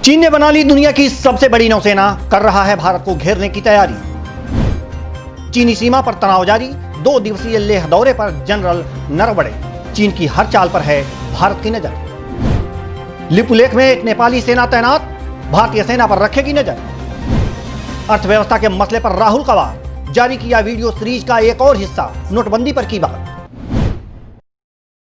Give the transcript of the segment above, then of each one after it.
चीन ने बना ली दुनिया की सबसे बड़ी नौसेना, कर रहा है भारत को घेरने की तैयारी। चीनी सीमा पर तनाव जारी, 2 दिवसीय लेह दौरे पर जनरल नरवणे। चीन की हर चाल पर है भारत की नजर। लिपुलेख में एक नेपाली सेना तैनात, भारतीय सेना पर रखेगी नजर। अर्थव्यवस्था के मसले पर राहुल का वार, जारी किया वीडियो सीरीज का एक और हिस्सा, नोटबंदी पर की बात।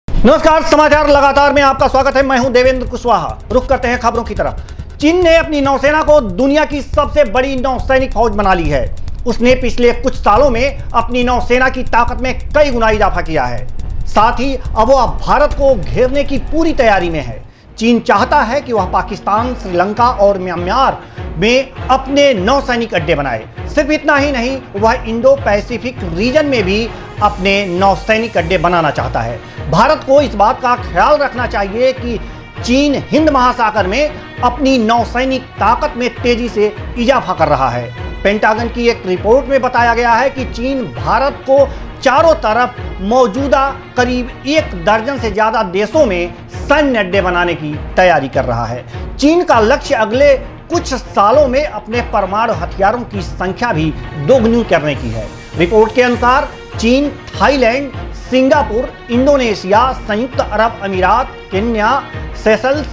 नमस्कार, समाचार लगातार में आपका स्वागत है। मैं हूं देवेंद्र कुशवाहा। रुख करते हैं खबरों की तरफ। चीन ने अपनी नौसेना को दुनिया की सबसे बड़ी नौसैनिक फौज बना ली है। उसने पिछले कुछ सालों में अपनी नौसेना की ताकत में कई गुना इजाफा किया है। साथ ही अब वह भारत को घेरने की पूरी तैयारी में है। चीन चाहता है कि वह पाकिस्तान, श्रीलंका और म्यांमार में अपने नौसैनिक अड्डे बनाए। सिर्फ इतना ही नहीं, वह इंडो पैसिफिक रीजन में भी अपने नौसैनिक अड्डे बनाना चाहता है। भारत को इस बात का ख्याल रखना चाहिए कि चीन हिंद महासागर में अपनी नौसैनिक ताकत में तेजी से इजाफा कर रहा है। पेंटागन की एक रिपोर्ट में बताया गया है कि चीन भारत को चारों तरफ मौजूदा करीब 1 दर्जन से ज्यादा देशों में सैन्य अड्डे बनाने की तैयारी कर रहा है। चीन का लक्ष्य अगले कुछ सालों में अपने परमाणु हथियारों की संख्या भी दोगुनी करने की है। रिपोर्ट के अनुसार चीन थाईलैंड, सिंगापुर, इंडोनेशिया, संयुक्त अरब अमीरात, केन्या, सेशल्स,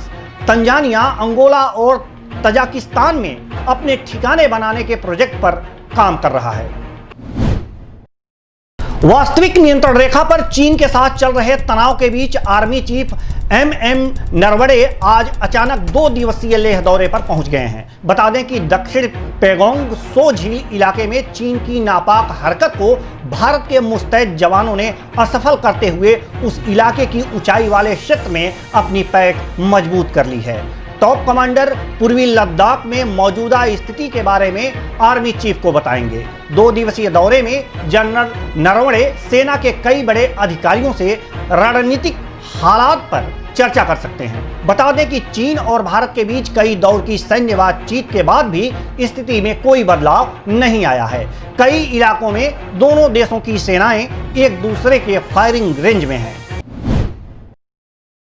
तंजानिया, अंगोला और तजाकिस्तान में अपने ठिकाने बनाने के प्रोजेक्ट पर काम कर रहा है। वास्तविक नियंत्रण रेखा पर चीन के साथ चल रहे तनाव के बीच आर्मी चीफ एमएम नरवणे आज अचानक 2 दिवसीय लेह दौरे पर पहुंच गए हैं। बता दें कि दक्षिण पेगोंग सो झील इलाके में चीन की नापाक हरकत को भारत के मुस्तैद जवानों ने असफल करते हुए उस इलाके की ऊंचाई वाले क्षेत्र में अपनी पैठ मजबूत कर ली है। टॉप कमांडर पूर्वी लद्दाख में मौजूदा स्थिति के बारे में आर्मी चीफ को बताएंगे। 2 दिवसीय दौरे में जनरल नरवणे सेना के कई बड़े अधिकारियों से रणनीतिक हालात पर चर्चा कर सकते हैं। बता दें कि चीन और भारत के बीच कई दौर की सैन्य बातचीत के बाद भी स्थिति में कोई बदलाव नहीं आया है। कई इलाकों में दोनों देशों की सेनाएं एक दूसरे के फायरिंग रेंज में हैं।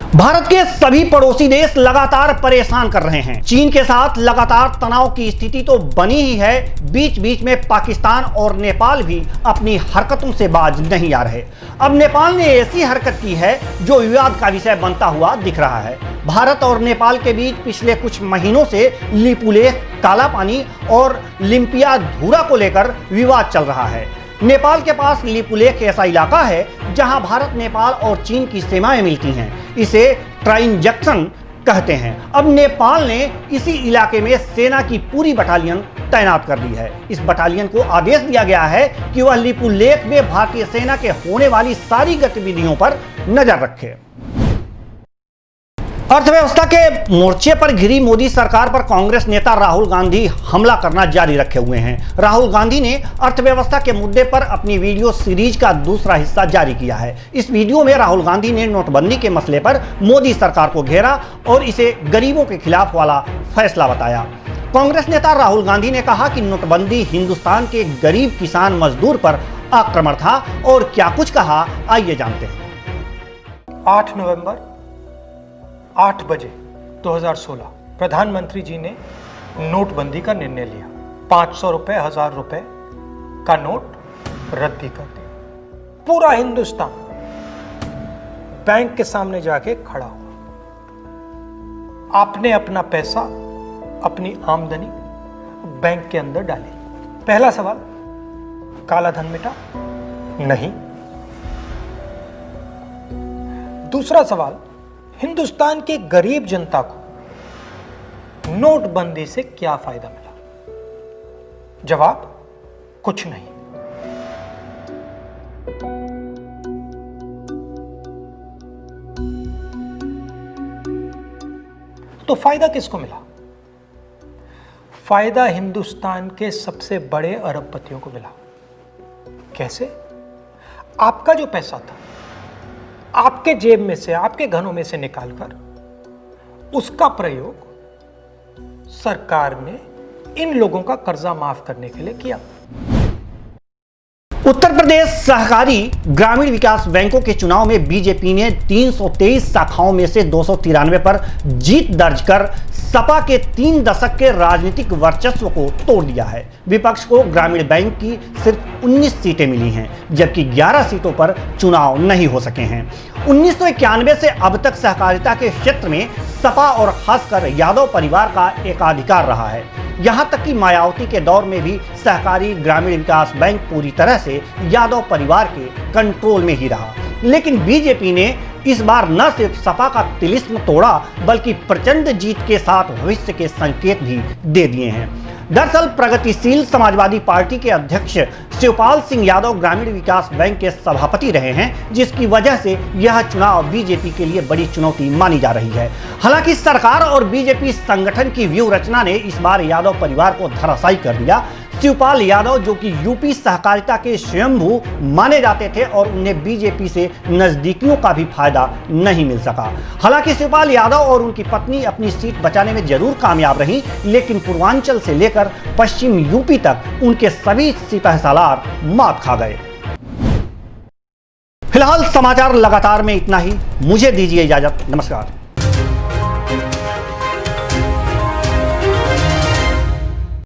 भारत के सभी पड़ोसी देश लगातार परेशान कर रहे हैं। चीन के साथ लगातार तनाव की स्थिति तो बनी ही है, बीच बीच में पाकिस्तान और नेपाल भी अपनी हरकतों से बाज नहीं आ रहे। अब नेपाल ने ऐसी हरकत की है जो विवाद का विषय बनता हुआ दिख रहा है। भारत और नेपाल के बीच पिछले कुछ महीनों से लिपुलेख, काला पानी और लिम्पियाधुरा को लेकर विवाद चल रहा है। नेपाल के पास लिपुलेख ऐसा इलाका है जहां भारत, नेपाल और चीन की सीमाएं मिलती हैं। इसे ट्रांजैक्शन कहते हैं। अब नेपाल ने इसी इलाके में सेना की पूरी बटालियन तैनात कर दी है। इस बटालियन को आदेश दिया गया है कि वह लिपुलेख में भारतीय सेना के होने वाली सारी गतिविधियों पर नजर रखे। अर्थव्यवस्था के मोर्चे पर घिरी मोदी सरकार पर कांग्रेस नेता राहुल गांधी हमला करना जारी रखे हुए हैं। राहुल गांधी ने अर्थव्यवस्था के मुद्दे पर अपनी वीडियो सीरीज का दूसरा हिस्सा जारी किया है। इस वीडियो में राहुल गांधी ने नोटबंदी के मसले पर मोदी सरकार को घेरा और इसे गरीबों के खिलाफ वाला फैसला बताया। कांग्रेस नेता राहुल गांधी ने कहा कि नोटबंदी हिंदुस्तान के गरीब किसान मजदूर पर आक्रमण था और क्या कुछ कहा, आइए जानते हैं। 8 नवंबर 8 बजे 2016 प्रधानमंत्री जी ने नोटबंदी का निर्णय लिया। 500 रुपए, 1000 रुपए का नोट रद्दी कर दिया। पूरा हिंदुस्तान बैंक के सामने जाके खड़ा हुआ। आपने अपना पैसा, अपनी आमदनी बैंक के अंदर डाली। पहला सवाल, काला धन मिटा? नहीं। दूसरा सवाल, हिंदुस्तान के गरीब जनता को नोटबंदी से क्या फायदा मिला? जवाब, कुछ नहीं। तो फायदा किसको मिला? फायदा हिंदुस्तान के सबसे बड़े अरबपतियों को मिला। कैसे? आपका जो पैसा था आपके जेब में से, आपके घरों में से निकालकर उसका प्रयोग सरकार ने इन लोगों का कर्जा माफ करने के लिए किया। उत्तर प्रदेश सहकारी ग्रामीण विकास बैंकों के चुनाव में बीजेपी ने 323 शाखाओं में से 293 पर जीत दर्ज कर सपा के 3 दशक के राजनीतिक वर्चस्व को तोड़ दिया है। विपक्ष को ग्रामीण बैंक की सिर्फ 19 सीटें मिली हैं, जबकि 11 सीटों पर चुनाव नहीं हो सके हैं। 1991 से अब तक सहकारिता के क्षेत्र में सपा और खासकर यादव परिवार का एकाधिकार रहा है। यहां तक कि मायावती के दौर में भी सहकारी ग्रामीण विकास बैंक पूरी तरह से यादव परिवार के कंट्रोल में ही रहा। लेकिन बीजेपी ने इस बार न सिर्फ सपा का तिलिस्म तोड़ा, बल्कि प्रचंड जीत के साथ भविष्य के संकेत भी दे दिए हैं। दरअसल प्रगतिशील समाजवादी पार्टी के अध्यक्ष शिवपाल सिंह यादव ग्रामीण विकास बैंक के सभापति रहे हैं, जिसकी वजह से यह चुनाव बीजेपी के लिए बड़ी चुनौती मानी जा रही है। हालांकि सरकार और बीजेपी संगठन की व्यूह रचना ने इस बार यादव परिवार को धराशायी कर दिया। शिवपाल यादव, जो कि यूपी सहकारिता के स्वयंभू माने जाते थे, और उन्हें बीजेपी से नजदीकियों का भी फायदा नहीं मिल सका। हालांकि शिवपाल यादव और उनकी पत्नी अपनी सीट बचाने में जरूर कामयाब रहीं, लेकिन पूर्वांचल से लेकर पश्चिम यूपी तक उनके सभी सिपहसालार मात खा गए। फिलहाल समाचार लगातार में इतना ही। मुझे दीजिए इजाजत। नमस्कार।